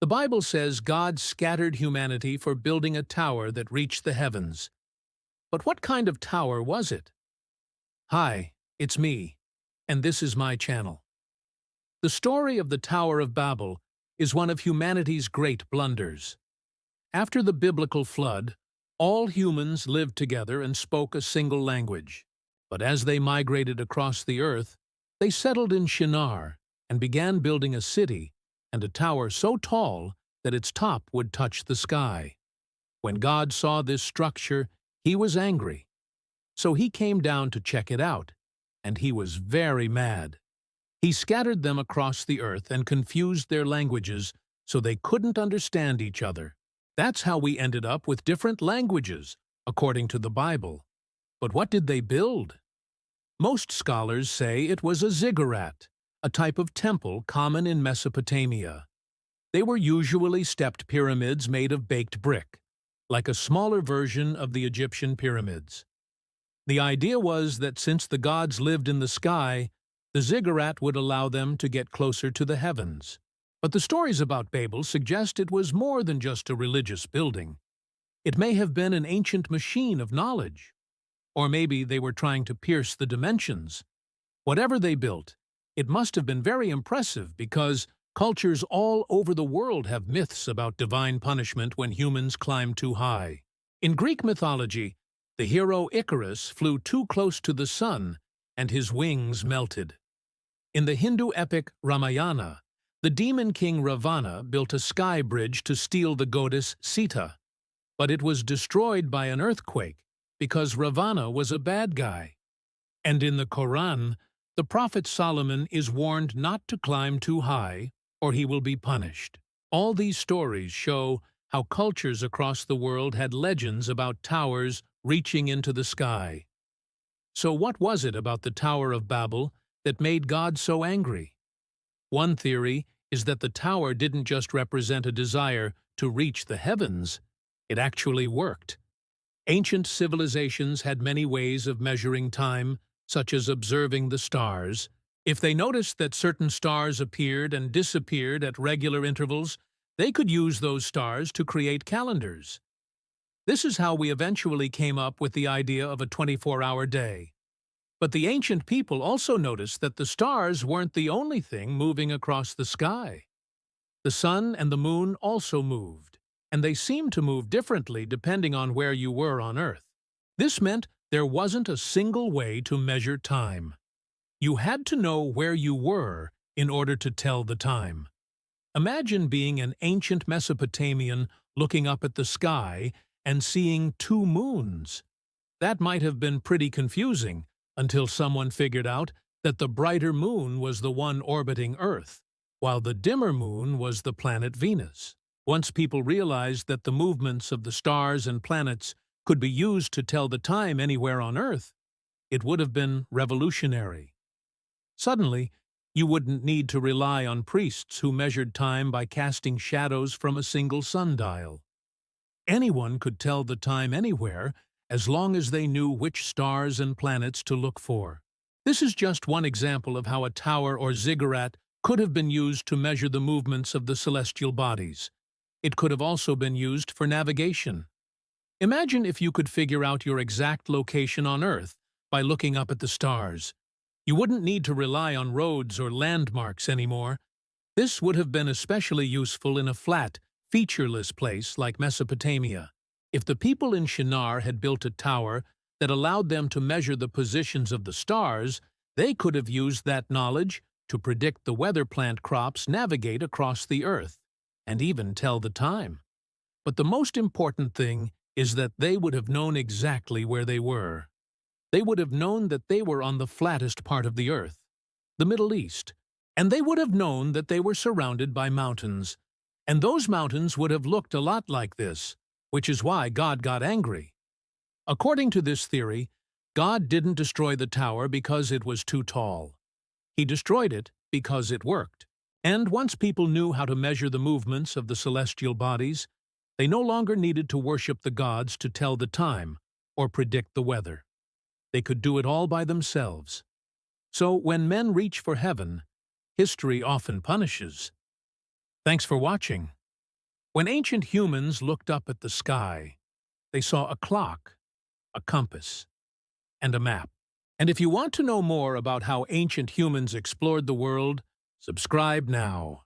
The Bible says God scattered humanity for building a tower that reached the heavens. But what kind of tower was it? Hi, it's me, and this is my channel. The story of the Tower of Babel is one of humanity's great blunders. After the biblical flood, all humans lived together and spoke a single language. But as they migrated across the earth, they settled in Shinar and began building a city and a tower so tall that its top would touch the sky. When God saw this structure, he was angry. So he came down to check it out, and he was very mad. He scattered them across the earth and confused their languages so they couldn't understand each other. That's how we ended up with different languages, according to the Bible. But what did they build? Most scholars say it was a ziggurat, a type of temple common in Mesopotamia. They were usually stepped pyramids made of baked brick, like a smaller version of the Egyptian pyramids. The idea was that since the gods lived in the sky, the ziggurat would allow them to get closer to the heavens. But the stories about Babel suggest it was more than just a religious building. It may have been an ancient machine of knowledge. Or maybe they were trying to pierce the dimensions. Whatever they built, it must have been very impressive because cultures all over the world have myths about divine punishment when humans climb too high. In Greek mythology, the hero Icarus flew too close to the sun and his wings melted. In the Hindu epic Ramayana, the demon king Ravana built a sky bridge to steal the goddess Sita, but it was destroyed by an earthquake because Ravana was a bad guy. And in the Quran, the prophet Solomon is warned not to climb too high, or he will be punished. All these stories show how cultures across the world had legends about towers reaching into the sky. So what was it about the Tower of Babel that made God so angry? One theory is that the tower didn't just represent a desire to reach the heavens, it actually worked. Ancient civilizations had many ways of measuring time, such as observing the stars. If they noticed that certain stars appeared and disappeared at regular intervals, they could use those stars to create calendars. This is how we eventually came up with the idea of a 24-hour day. But the ancient people also noticed that the stars weren't the only thing moving across the sky. The sun and the moon also moved, and they seemed to move differently depending on where you were on Earth. This meant there wasn't a single way to measure time. You had to know where you were in order to tell the time. Imagine being an ancient Mesopotamian looking up at the sky and seeing two moons. That might have been pretty confusing until someone figured out that the brighter moon was the one orbiting Earth, while the dimmer moon was the planet Venus. Once people realized that the movements of the stars and planets could be used to tell the time anywhere on Earth, it would have been revolutionary. Suddenly, you wouldn't need to rely on priests who measured time by casting shadows from a single sundial. Anyone could tell the time anywhere as long as they knew which stars and planets to look for. This is just one example of how a tower or ziggurat could have been used to measure the movements of the celestial bodies. It could have also been used for navigation. Imagine if you could figure out your exact location on Earth by looking up at the stars. You wouldn't need to rely on roads or landmarks anymore. This would have been especially useful in a flat, featureless place like Mesopotamia. If the people in Shinar had built a tower that allowed them to measure the positions of the stars, they could have used that knowledge to predict the weather plant crops navigate across the Earth, and even tell the time. But the most important thing is that they would have known exactly where they were. They would have known that they were on the flattest part of the Earth, the Middle East, and they would have known that they were surrounded by mountains. And those mountains would have looked a lot like this, which is why God got angry. According to this theory, God didn't destroy the tower because it was too tall. He destroyed it because it worked. And once people knew how to measure the movements of the celestial bodies, they no longer needed to worship the gods to tell the time or predict the weather. They could do it all by themselves. So when men reach for heaven, history often punishes. Thanks for watching. When ancient humans looked up at the sky, they saw a clock, a compass, and a map. And if you want to know more about how ancient humans explored the world, subscribe now.